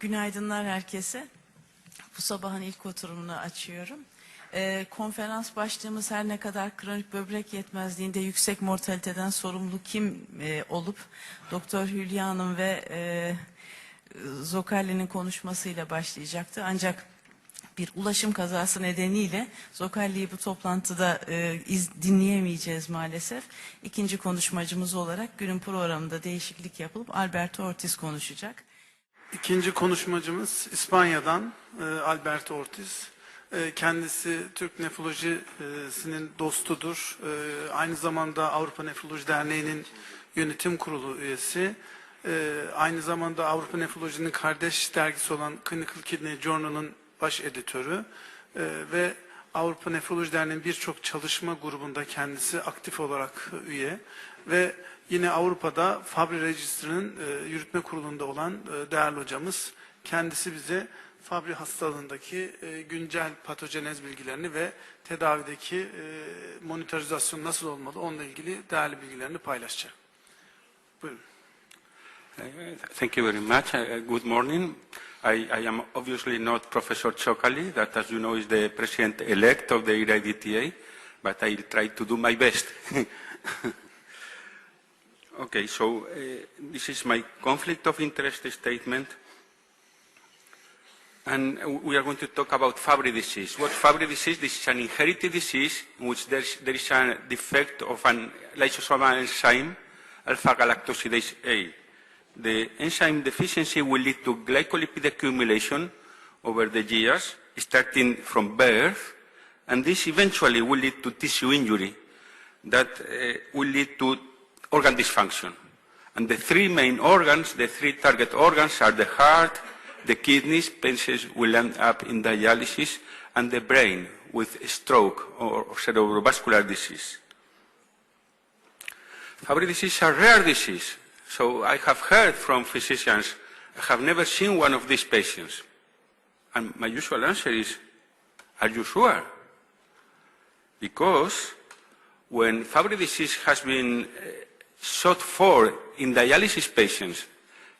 Günaydınlar herkese. Bu sabahın ilk oturumunu açıyorum. Konferans başlığımız her ne kadar kronik böbrek yetmezliğinde yüksek mortaliteden sorumlu kim olup Doktor Hülya Hanım ve Zokalli'nin konuşmasıyla başlayacaktı. Ancak bir ulaşım kazası nedeniyle Zokalli'yi bu toplantıda dinleyemeyeceğiz maalesef. İkinci konuşmacımız olarak günün programında değişiklik yapılıp Alberto Ortiz konuşacak. İkinci konuşmacımız İspanya'dan Alberto Ortiz. Kendisi Türk Nefrolojisi'nin dostudur. Aynı zamanda Avrupa Nefroloji Derneği'nin yönetim kurulu üyesi. Aynı zamanda Avrupa Nefroloji'nin kardeş dergisi olan Clinical Kidney Journal'ın baş editörü. Ve Avrupa Nefroloji Derneği'nin birçok çalışma grubunda kendisi aktif olarak üye. Ve yine Avrupa'da Fabry Register'ın yürütme kurulunda olan değerli hocamız. Kendisi bize Fabry hastalığındaki güncel patojenez bilgilerini ve tedavideki monitorizasyon nasıl olmalı onunla ilgili değerli bilgilerini paylaşacak. Buyurun. Thank you very much. Good morning. I am obviously not Professor Zokalli, that as you know is the president-elect of the IRADTA, but I'll try to do my best. Okay, so this is my conflict of interest statement. And we are going to talk about Fabry disease. What's Fabry disease? This is an inherited disease in which there is a defect of an lysosomal enzyme, alpha-galactosidase A. The enzyme deficiency will lead to glycolipid accumulation over the years, starting from birth, and this eventually will lead to tissue injury that will lead to organ dysfunction. And the three main organs, the three target organs are the heart, the kidneys, patients will end up in dialysis, and the brain with stroke or cerebrovascular disease. Fabry disease is a rare disease, so I have heard from physicians, I have never seen one of these patients. And my usual answer is, are you sure? Because when Fabry disease has been sought for in dialysis patients,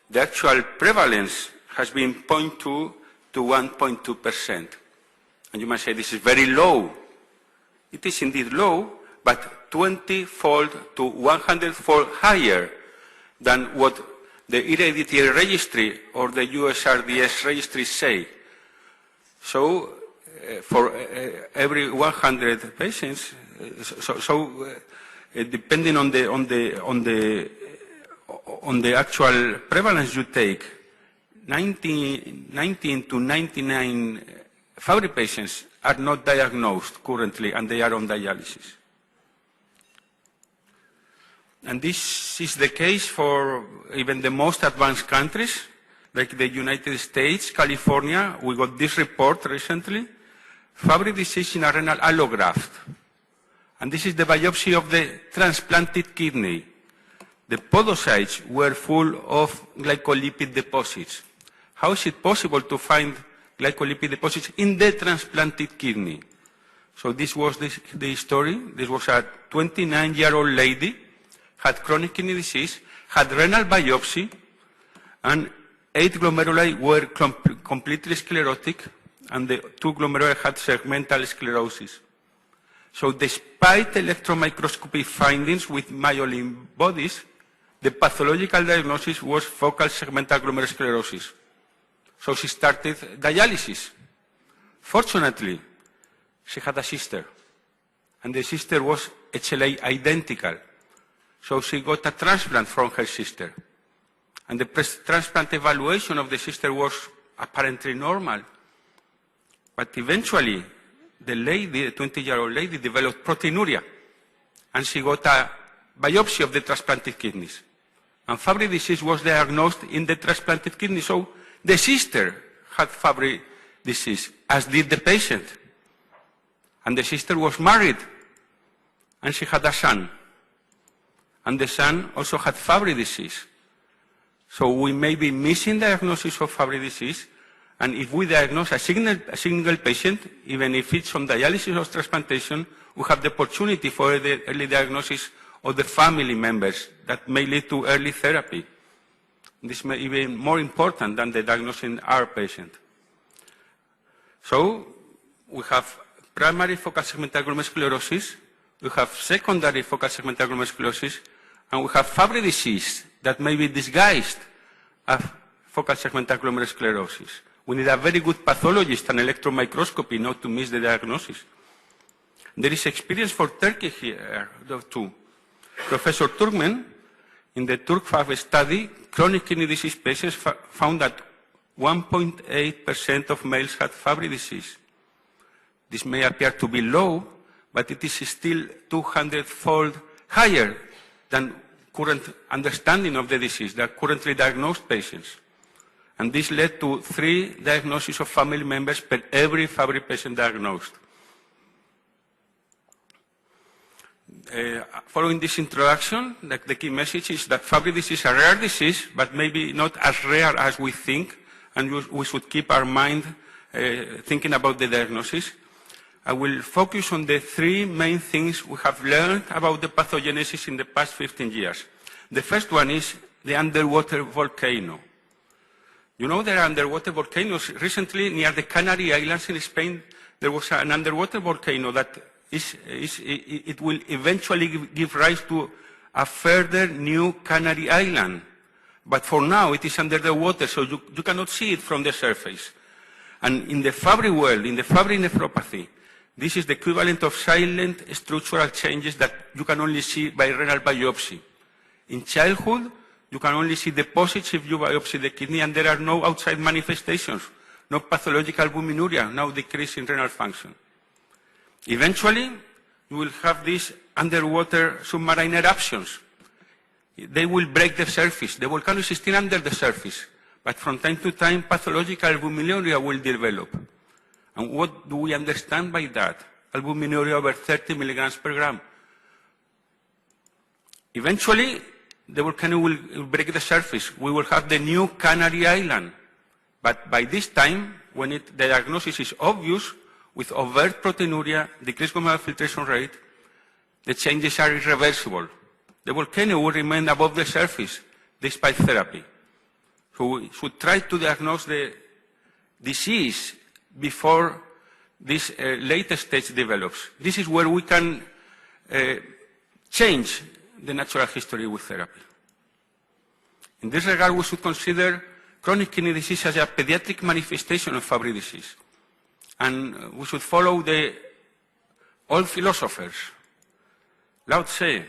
the actual prevalence has been 0.2 to 1.2%. And you might say this is very low. It is indeed low, but 20-fold to 100-fold higher than what the IRADTA registry or the USRDS registry say. So for every 100 patients, depending on the actual prevalence you take, 19 to 99 Fabry patients are not diagnosed currently, and they are on dialysis. And this is the case for even the most advanced countries, like the United States, California. We got this report recently, Fabry disease in a renal allograft. And this is the biopsy of the transplanted kidney. The podocytes were full of glycolipid deposits. How is it possible to find glycolipid deposits in the transplanted kidney? So this was the story. This was a 29-year-old lady, had chronic kidney disease, had renal biopsy, and 8 glomeruli were completely sclerotic, and the 2 glomeruli had segmental sclerosis. So despite electron microscopy findings with myelin bodies, the pathological diagnosis was focal segmental glomerulosclerosis. So she started dialysis. Fortunately, she had a sister, and the sister was HLA identical. So she got a transplant from her sister. And the transplant evaluation of the sister was apparently normal. But eventually, the lady, the 20-year-old lady, developed proteinuria, and she got a biopsy of the transplanted kidneys. And Fabry disease was diagnosed in the transplanted kidney, so the sister had Fabry disease, as did the patient. And the sister was married, and she had a son. And the son also had Fabry disease. So we may be missing diagnosis of Fabry disease, and if we diagnose a single patient, even if it's on dialysis or transplantation, we have the opportunity for the early diagnosis of the family members that may lead to early therapy. This may be even more important than the diagnosing our patient. So we have primary focal segmental glomerulosclerosis, we have secondary focal segmental glomerulosclerosis, and we have Fabry disease that may be disguised as focal segmental glomerulosclerosis. We need a very good pathologist and electron microscopy not to miss the diagnosis. There is experience for Turkey here, too. Professor Turkmen, in the TURK-5 study, chronic kidney disease patients found that 1.8% of males had Fabry disease. This may appear to be low, but it is still 200-fold higher than current understanding of the disease, the currently diagnosed patients. And this led to 3 diagnoses of family members per every Fabry patient diagnosed. Following this introduction, the key message is that Fabry disease is a rare disease, but maybe not as rare as we think, and we should keep our mind thinking about the diagnosis. I will focus on the 3 main things we have learned about the pathogenesis in the past 15 years. The first one is the underwater volcano. You know there are underwater volcanoes. Recently, near the Canary Islands in Spain, there was an underwater volcano that it will eventually give rise to a further new Canary Island. But for now, it is under the water, so you cannot see it from the surface. And in the Fabry world, in the Fabry nephropathy, this is the equivalent of silent structural changes that you can only see by renal biopsy. In childhood, you can only see deposits if you biopsy the kidney, and there are no outside manifestations, no pathological albuminuria, no decrease in renal function. Eventually, you will have these underwater submarine eruptions. They will break the surface. The volcano is still under the surface, but from time to time, pathological albuminuria will develop. And what do we understand by that? Albuminuria over 30 milligrams per gram. Eventually, the volcano will break the surface. We will have the new Canary Island. But by this time, when the diagnosis is obvious, with overt proteinuria, decreased glomerular filtration rate, the changes are irreversible. The volcano will remain above the surface despite therapy. So we should try to diagnose the disease before this later stage develops. This is where we can change the natural history with therapy. In this regard, we should consider chronic kidney disease as a pediatric manifestation of Fabry disease. And we should follow the old philosophers. Lao Tse,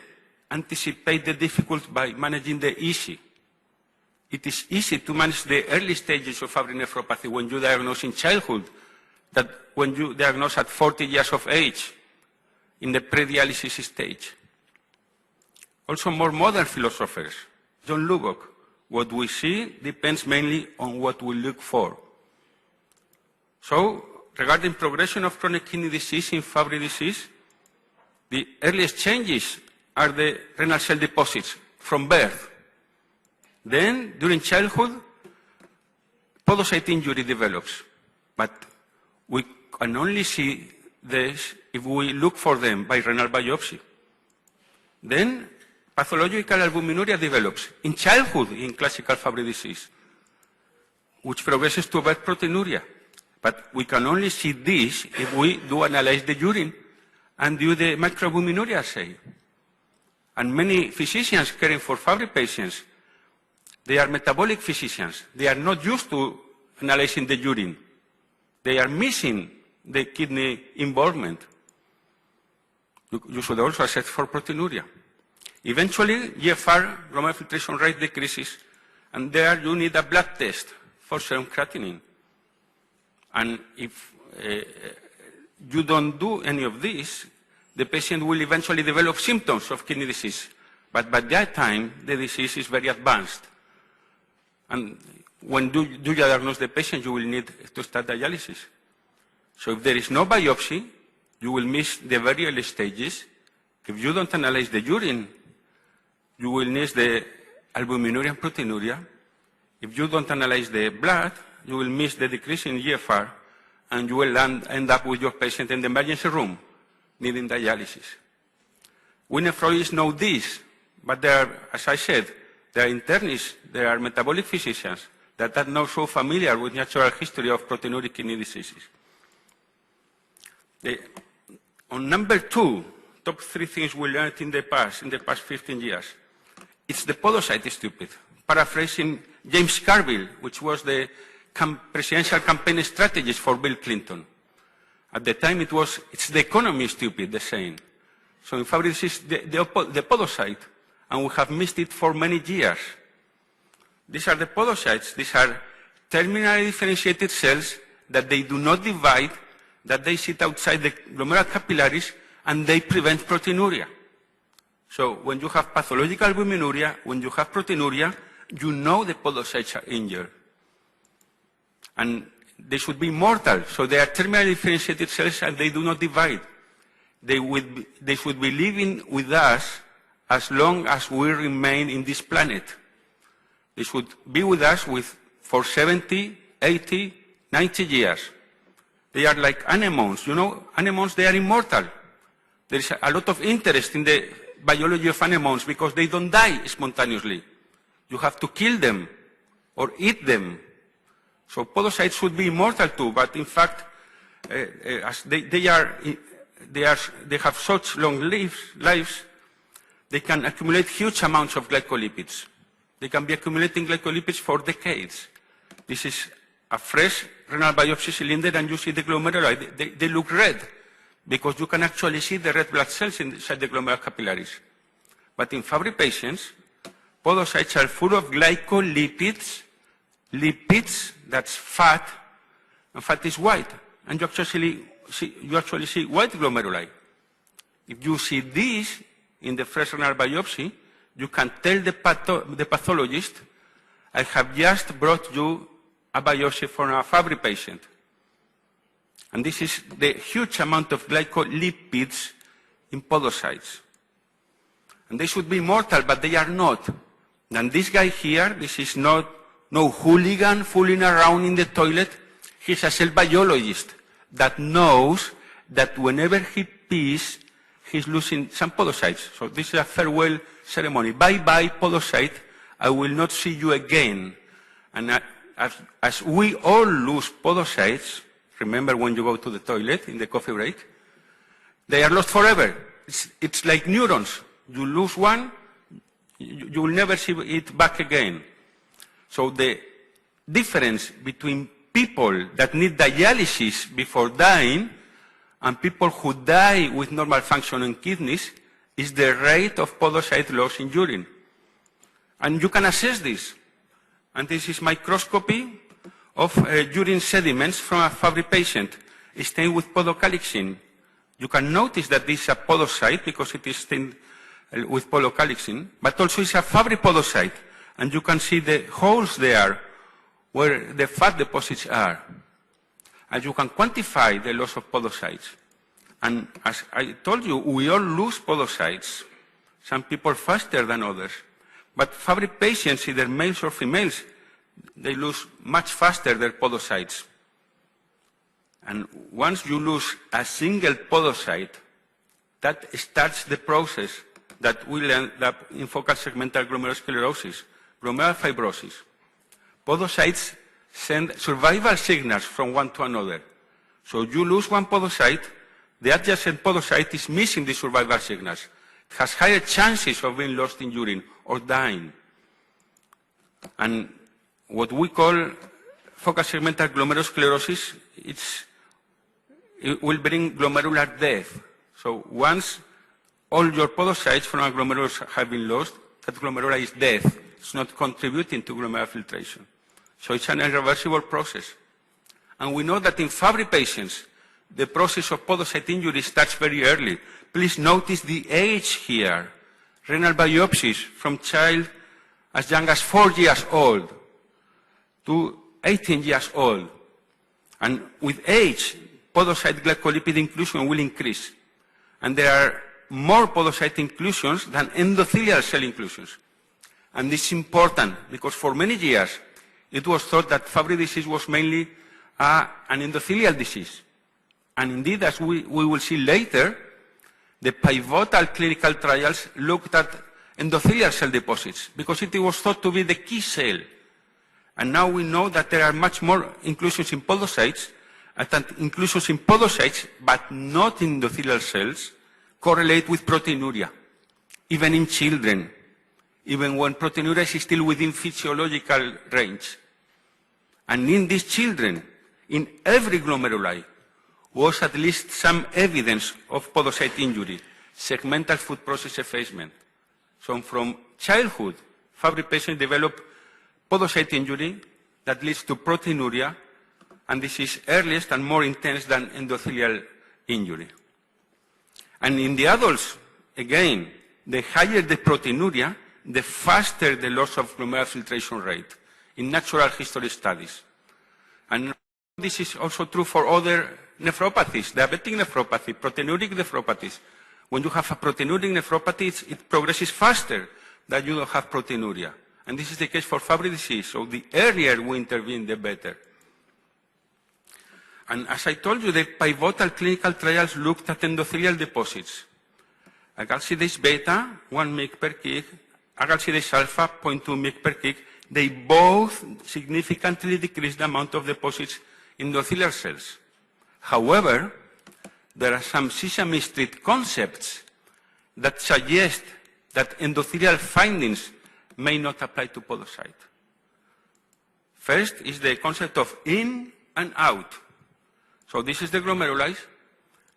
anticipate the difficult by managing the easy. It is easy to manage the early stages of Fabry nephropathy when you diagnose in childhood, that when you diagnose at 40 years of age, in the pre-dialysis stage. Also more modern philosophers, John Lubbock, what we see depends mainly on what we look for. So, regarding progression of chronic kidney disease in Fabry disease, the earliest changes are the renal cell deposits from birth. Then, during childhood, podocyte injury develops. But we can only see this if we look for them by renal biopsy. Then, pathological albuminuria develops in childhood in classical Fabry disease, which progresses to overt proteinuria. But we can only see this if we do analyze the urine and do the microalbuminuria assay. And many physicians caring for Fabry patients, they are metabolic physicians. They are not used to analyzing the urine. They are missing the kidney involvement. You should also assess for proteinuria. Eventually, GFR, glomerular filtration rate, decreases, and there you need a blood test for serum creatinine. And if you don't do any of this, the patient will eventually develop symptoms of kidney disease. But by that time, the disease is very advanced. And when you diagnose the patient, you will need to start dialysis. So if there is no biopsy, you will miss the very early stages. If you don't analyze the urine, you will miss the albuminuria and proteinuria. If you don't analyze the blood, you will miss the decrease in GFR, and you will end up with your patient in the emergency room needing dialysis. We nephrologists know this, but there are, as I said, there are internists, there are metabolic physicians that are not so familiar with natural history of proteinuric kidney diseases. On number 2, top 3 things we learned in the past 15 years. It's the podocyte is stupid. Paraphrasing James Carville, which was the presidential campaign strategist for Bill Clinton. At the time it's the economy stupid, the saying. So in fact, this is the podocyte, and we have missed it for many years. These are the podocytes. These are terminally differentiated cells that they do not divide, that they sit outside the glomerular capillaries, and they prevent proteinuria. So when you have pathological albuminuria, when you have proteinuria, you know the podocytes are injured. And they should be mortal. So they are terminally differentiated cells and they do not divide. They should be living with us as long as we remain in this planet. They should be with us for 70, 80, 90 years. They are like anemones. You know, anemones, they are immortal. There is a lot of interest in the biology of anemones because they don't die spontaneously. You have to kill them or eat them. So podocytes should be immortal too, but in fact, as they have such long lives, they can accumulate huge amounts of glycolipids. They can be accumulating glycolipids for decades. This is a fresh renal biopsy cylinder, and you see the glomeruli. They look red because you can actually see the red blood cells inside the glomerular capillaries. But in Fabry patients, podocytes are full of glycolipids, lipids, that's fat, and fat is white. And you actually see white glomeruli. If you see this in the fresh renal biopsy, you can tell the pathologist, I have just brought you a biopsy from a Fabry patient. And this is the huge amount of glycolipids in podocytes. And they should be mortal, but they are not. And this guy here, this is no hooligan fooling around in the toilet. He's a cell biologist that knows that whenever he pees, he's losing some podocytes. So this is a farewell ceremony. Bye-bye, podocyte. I will not see you again. And as we all lose podocytes, remember when you go to the toilet in the coffee break, they are lost forever. It's like neurons. You lose one, you will never see it back again. So the difference between people that need dialysis before dying and people who die with normal functioning kidneys is the rate of podocyte loss in urine. And you can assess this. And this is microscopy of urine sediments from a Fabry patient stained with podocalixin. You can notice that this is a podocyte because it is stained with podocalixin, but also it's a Fabry podocyte. And you can see the holes there where the fat deposits are. And you can quantify the loss of podocytes. And as I told you, we all lose podocytes. Some people faster than others. But Fabry patients, either males or females, they lose much faster their podocytes. And once you lose a single podocyte, that starts the process that will end up in focal segmental glomerulosclerosis, glomerular fibrosis. Podocytes send survival signals from one to another. So you lose one podocyte, the adjacent podocyte is missing the survival signals. It has higher chances of being lost in urine or dying. And what we call focal segmental glomerulosclerosis, it will bring glomerular death. So once all your podocytes from a glomerulus have been lost, that glomerula is dead. It's not contributing to glomerular filtration. So it's an irreversible process. And we know that in Fabry patients, the process of podocyte injury starts very early. Please notice the age here. Renal biopsies from child as young as 4 years old to 18 years old. And with age, podocyte glycolipid inclusion will increase. And there are more podocyte inclusions than endothelial cell inclusions. And this is important because for many years, it was thought that Fabry disease was mainly an endothelial disease. And indeed, as we will see later, the pivotal clinical trials looked at endothelial cell deposits, because it was thought to be the key cell. And now we know that there are much more inclusions in podocytes, and that inclusions in podocytes, but not in endothelial cells, correlate with proteinuria, even in children, even when proteinuria is still within physiological range. And in these children, in every glomeruli, was at least some evidence of podocyte injury, segmental food process effacement. So from childhood, Fabry patients develop podocyte injury that leads to proteinuria, and this is earliest and more intense than endothelial injury. And in the adults, again, the higher the proteinuria, the faster the loss of glomerular filtration rate in natural history studies. And this is also true for other nephropathies, diabetic nephropathy, proteinuric nephropathies. When you have a proteinuric nephropathy, it progresses faster than you don't have proteinuria. And this is the case for Fabry disease, so the earlier we intervene, the better. And as I told you, the pivotal clinical trials looked at endothelial deposits. Agalsidase beta, 1 mg per kg, agalsidase alpha, 0.2 mg per kg, they both significantly decreased the amount of deposits in endothelial cells. However, there are some Sesame Street concepts that suggest that endothelial findings may not apply to podocyte. First is the concept of in and out. So this is the glomeruli,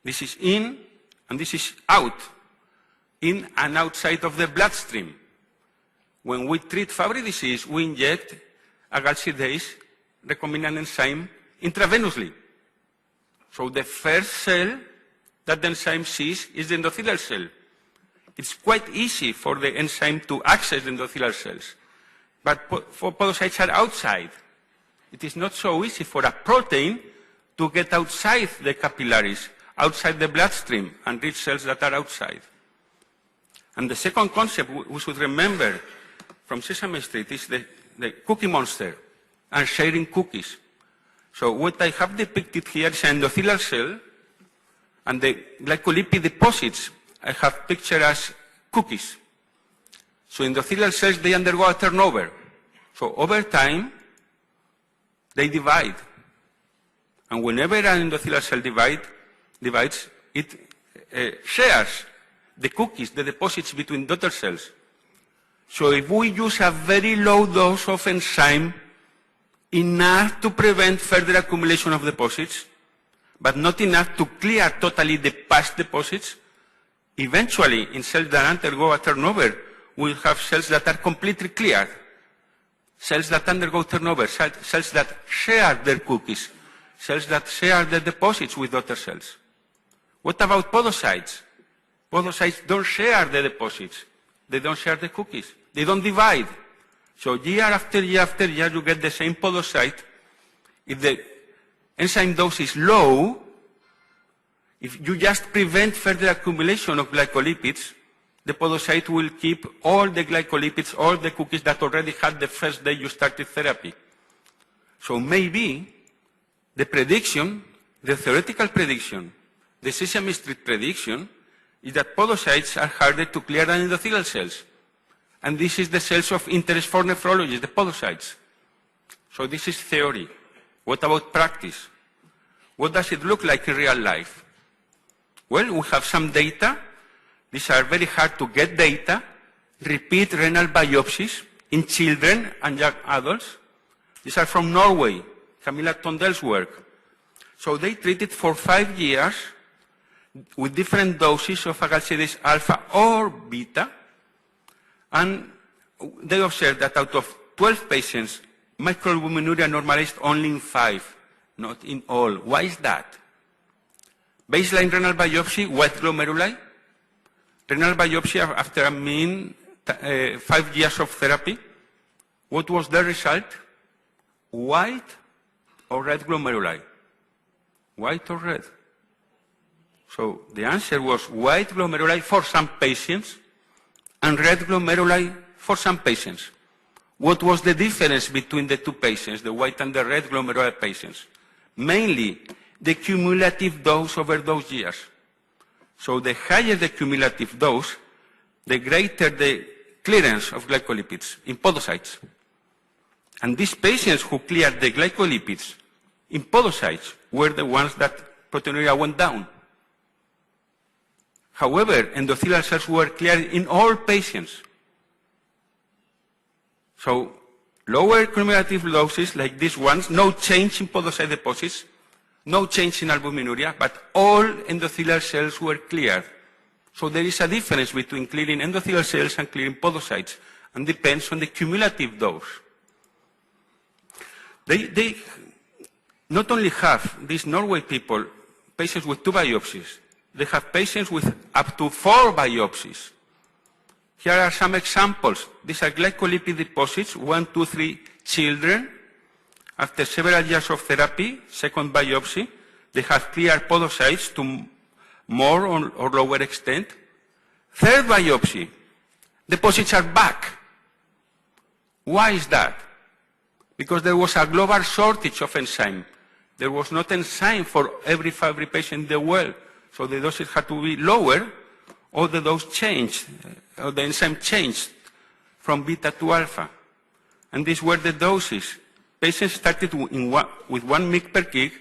this is in, and this is out, in and outside of the bloodstream. When we treat Fabry disease, we inject agalsidase, recombinant enzyme, intravenously. So the first cell that the enzyme sees is the endothelial cell. It's quite easy for the enzyme to access the endothelial cells. But for podocytes are outside. It is not so easy for a protein to get outside the capillaries, outside the bloodstream, and reach cells that are outside. And the second concept we should remember from Sesame Street is the Cookie Monster and sharing cookies. So what I have depicted here is an endothelial cell, and the glycolipid deposits I have pictured as cookies. So endothelial cells, they undergo a turnover. So over time, they divide. And whenever an endothelial cell divides, it shares the cookies, the deposits between daughter cells. So if we use a very low dose of enzyme, enough to prevent further accumulation of deposits, but not enough to clear totally the past deposits, eventually in cells that undergo a turnover, we'll have cells that are completely cleared. Cells that undergo turnover, cells that share their cookies, cells that share the deposits with daughter cells. What about podocytes? Podocytes don't share the deposits. They don't share the cookies. They don't divide. So year after year after year, you get the same podocyte. If the enzyme dose is low, if you just prevent further accumulation of glycolipids, the podocyte will keep all the glycolipids, all the cookies that already had the first day you started therapy. So maybe the prediction, the theoretical prediction, the Sesame Street prediction, is that podocytes are harder to clear than endothelial cells. And this is the cells of interest for nephrology, the podocytes. So this is theory. What about practice? What does it look like in real life? Well, we have some data. These are very hard to get data. Repeat renal biopsies in children and young adults. These are from Norway, Camilla Tondel's work. So they treated for 5 years with different doses of agalsidase alpha or beta, and they observed that out of 12 patients, microalbuminuria normalized only in 5, not in all. Why is that? Baseline renal biopsy, white glomeruli. Renal biopsy after a mean 5 years of therapy. What was the result? White or red glomeruli? White or red? So the answer was white glomeruli for some patients and red glomeruli for some patients. What was the difference between the two patients, the white and the red glomerular patients? Mainly the cumulative dose over those years. So the higher the cumulative dose, the greater the clearance of glycolipids in podocytes. And these patients who cleared the glycolipids in podocytes were the ones that proteinuria went down. However, endothelial cells were cleared in all patients. So lower cumulative doses like these ones, no change in podocyte deposits, no change in albuminuria, but all endothelial cells were cleared. So there is a difference between clearing endothelial cells and clearing podocytes, and depends on the cumulative dose. They not only have these Norway people, patients with 2 biopsies, they have patients with up to 4 biopsies. Here are some examples. These are glycolipid deposits, 1, 2, 3 children. After several years of therapy, second biopsy, they have cleared podocytes to more or lower extent. Third biopsy, deposits are back. Why is that? Because there was a global shortage of enzyme. There was not enzyme for every patient in the world. So the doses had to be lower, or the dose changed, or the enzyme changed from beta to alpha. And these were the doses. Patients started with 1 mg per kg,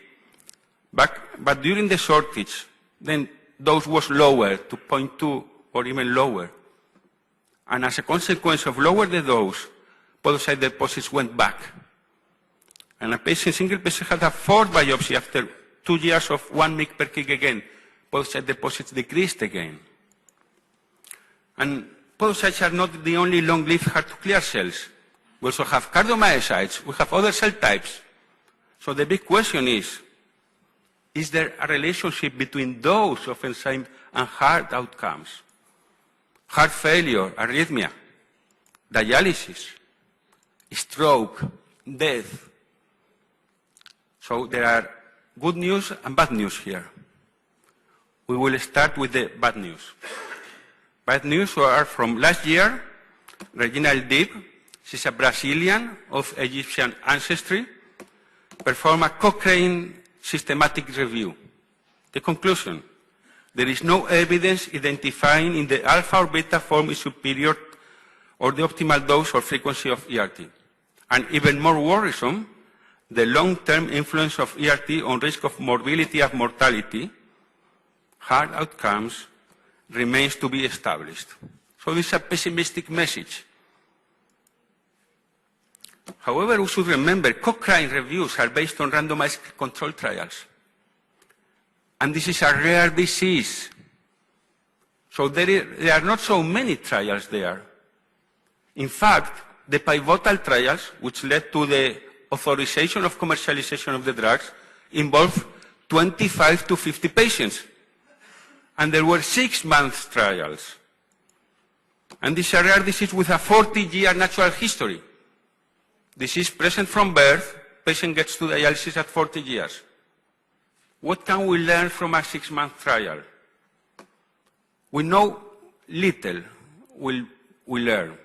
but during the shortage, then dose was lower to 0.2 or even lower. And as a consequence of lower the dose, podocyte deposits went back. And a single patient had a 4th biopsy after 2 years of 1 mg per kg again. Podocyte deposits decreased again. And podocytes are not the only long-lived hard-to-clear cells. We also have cardiomyocytes, we have other cell types. So the big question is there a relationship between dose of enzyme and heart outcomes? Heart failure, arrhythmia, dialysis, stroke, death. So there are good news and bad news here. We will start with the bad news. Bad news are from last year. Reginald Deep, she's a Brazilian of Egyptian ancestry, performed a Cochrane systematic review. The conclusion, there is no evidence identifying in the alpha or beta form is superior or the optimal dose or frequency of ERT. And even more worrisome, the long-term influence of ERT on risk of morbidity and mortality, heart outcomes, remains to be established. So this is a pessimistic message. However, we should remember Cochrane reviews are based on randomized controlled trials. And this is a rare disease. So there are not so many trials there. In fact, the pivotal trials, which led to the authorization of commercialization of the drugs, involved 25 to 50 patients. And there were 6-month trials. And this is a rare disease with a 40-year natural history. Disease present from birth, patient gets to dialysis at 40 years. What can we learn from a 6-month trial? We know little we learn.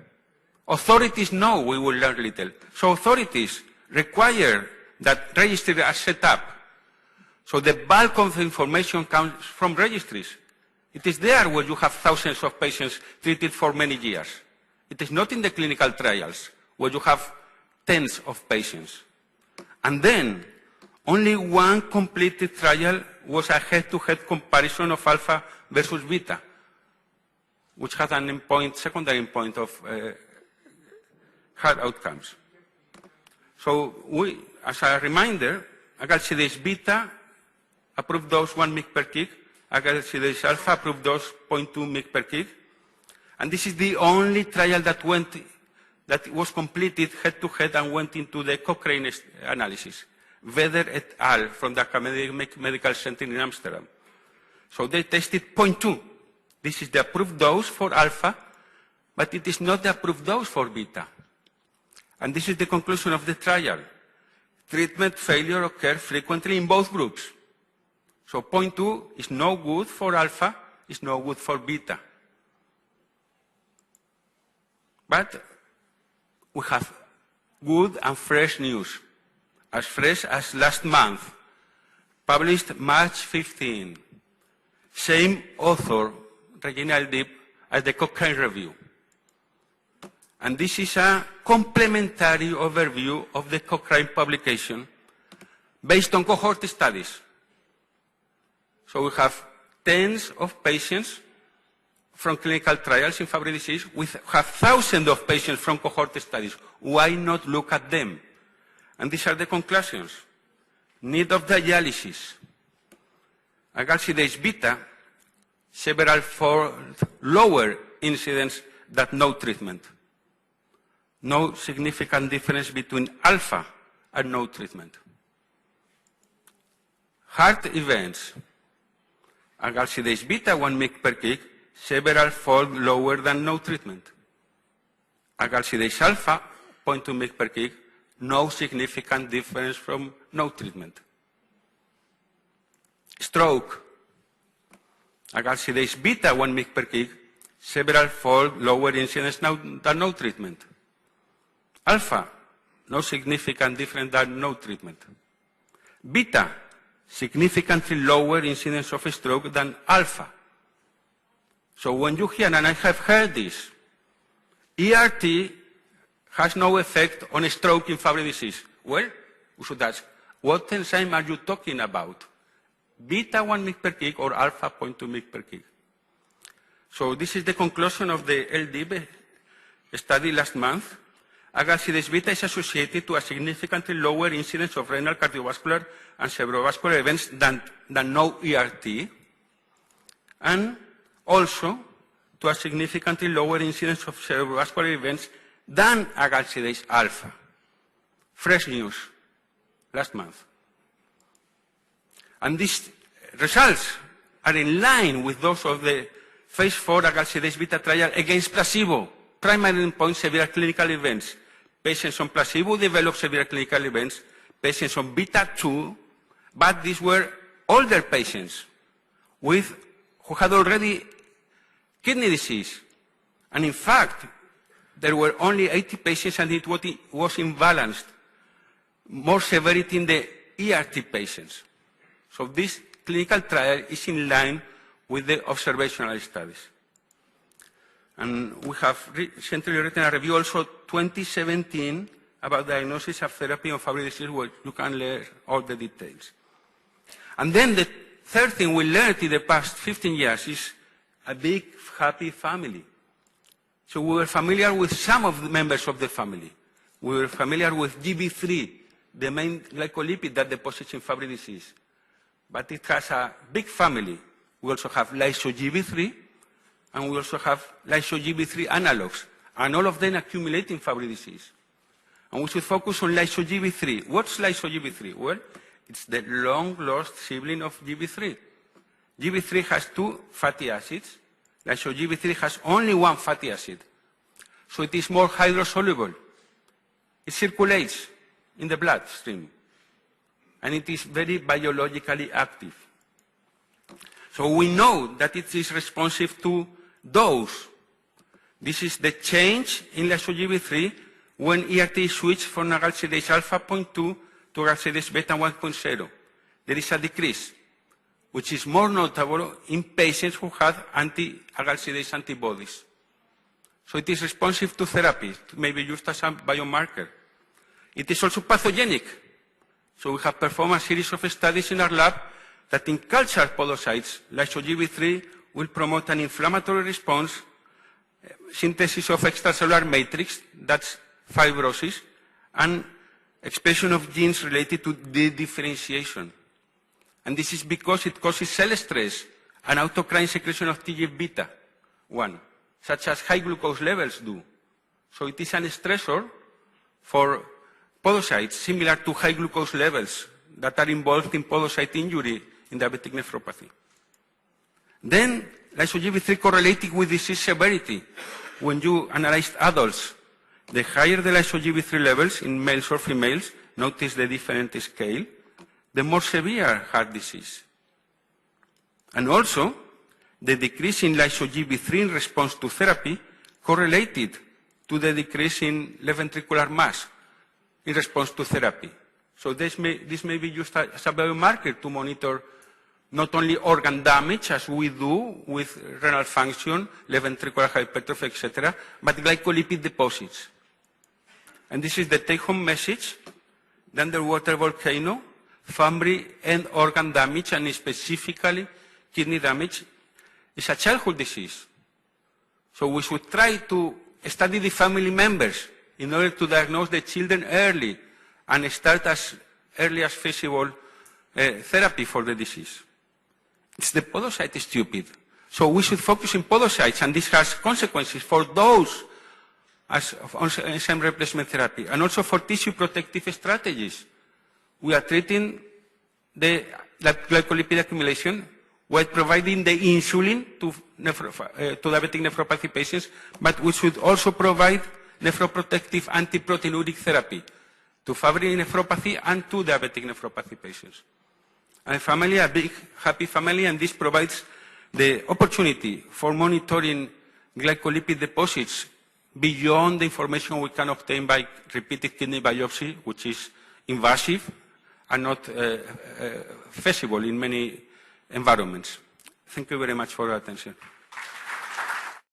Authorities know we will learn little. So authorities require that registries are set up. So the bulk of the information comes from registries. It is there where you have thousands of patients treated for many years. It is not in the clinical trials where you have tens of patients. And then only one completed trial was a head-to-head comparison of alpha versus beta, which had an endpoint, secondary endpoint of heart outcomes. So we, as a reminder, agalsidase beta, approved dose 1 mg per kg, agalsidase alpha, approved dose 0.2 mg per kg. And this is the only trial that was completed head-to-head and went into the Cochrane analysis. Vedder et al. From the Academic Medical Center in Amsterdam. So they tested 0.2. This is the approved dose for alpha, but it is not the approved dose for beta. And this is the conclusion of the trial. Treatment failure occurred frequently in both groups. So 0.2 is no good for alpha, is no good for beta. But we have good and fresh news. As fresh as last month, published March 15. Same author, Reginald Deep, as the Cochrane review. And this is a complementary overview of the Cochrane publication based on cohort studies. So we have tens of patients from clinical trials in Fabry disease. We have thousands of patients from cohort studies. Why not look at them? And these are the conclusions. Need of dialysis. Agalsidase beta, several-fold lower incidence than no treatment. No significant difference between alpha and no treatment. Heart events. Agalsidase beta, 1 mg per kg, several-fold lower than no treatment. Agalsidase alpha, 0.2 mg per kg, no significant difference from no treatment. Stroke. Agalsidase beta, 1 mg per kg, several-fold lower incidence than no treatment. Alpha, no significant difference than no treatment. Beta, significantly lower incidence of stroke than alpha. So when you hear, and I have heard this, ERT has no effect on stroke in Fabry disease. Well, we should ask, what enzyme are you talking about? Beta 1 mg per kg or alpha 0.2 mg per kg? So this is the conclusion of the LDB study last month. Agalsidase beta is associated to a significantly lower incidence of renal, cardiovascular, and cerebrovascular events than no ERT, and also to a significantly lower incidence of cerebrovascular events than agalsidase alpha. Fresh news, last month. And these results are in line with those of the phase 4 agalsidase beta trial against placebo. Primary endpoint, severe clinical events. Patients on placebo develop severe clinical events. Patients on beta 2, but these were older patients who had already kidney disease. And in fact, there were only 80 patients and it was imbalanced. More severity in the ERT patients. So this clinical trial is in line with the observational studies. And we have recently written a review also 2017 about diagnosis of therapy of Fabry disease, where you can learn all the details. And then the third thing we learned in the past 15 years is a big, happy family. So we were familiar with some of the members of the family. We were familiar with GB3, the main glycolipid that deposits in Fabry disease. But it has a big family. We also have lyso-GB3, and we also have lyso-GB3 analogs, and all of them accumulate in Fabry disease. And we should focus on lyso-GB3. What's lyso-GB3? Well, it's the long-lost sibling of GB3. GB3 has 2 fatty acids. Lyso-GB3 has only 1 fatty acid. So it is more hydrosoluble. It circulates in the bloodstream. And it is very biologically active. So we know that it is responsive to dose. This is the change in lyso-GB3 when ERT is switched from agalsidase alpha 0.2 to agalsidase beta 1.0. There is a decrease, which is more notable in patients who have anti-agalsidase antibodies. So it is responsive to therapy. It may be used as a biomarker. It is also pathogenic. So we have performed a series of studies in our lab that in cultured podocytes, lyso-GB3 will promote an inflammatory response, synthesis of extracellular matrix, that's fibrosis, and expression of genes related to differentiation. And this is because it causes cell stress and autocrine secretion of TGF-beta 1, such as high glucose levels do. So it is an stressor for podocytes similar to high glucose levels that are involved in podocyte injury in diabetic nephropathy. Then lyso-GB3 correlated with disease severity. When you analyzed adults, the higher the lyso-GB3 levels in males or females, notice the different scale, the more severe heart disease. And also, the decrease in lyso-GB3 in response to therapy correlated to the decrease in left ventricular mass in response to therapy. So this may be used as a biomarker to monitor not only organ damage, as we do with renal function, left ventricular hypertrophy, etc., but glycolipid deposits. And this is the take-home message. The underwater volcano, family and organ damage, and specifically kidney damage, is a childhood disease. So we should try to study the family members in order to diagnose the children early and start as early as feasible therapy for the disease. It's the podocyte stupid. So we should focus in podocytes, and this has consequences for those as enzyme replacement therapy, and also for tissue protective strategies. We are treating the glycolipid accumulation while providing the insulin to diabetic nephropathy patients, but we should also provide nephroprotective antiproteinuric therapy to Fabry nephropathy and to diabetic nephropathy patients. And family, a big, happy family, and this provides the opportunity for monitoring glycolipid deposits beyond the information we can obtain by repeated kidney biopsy, which is invasive and not feasible in many environments. Thank you very much for your attention.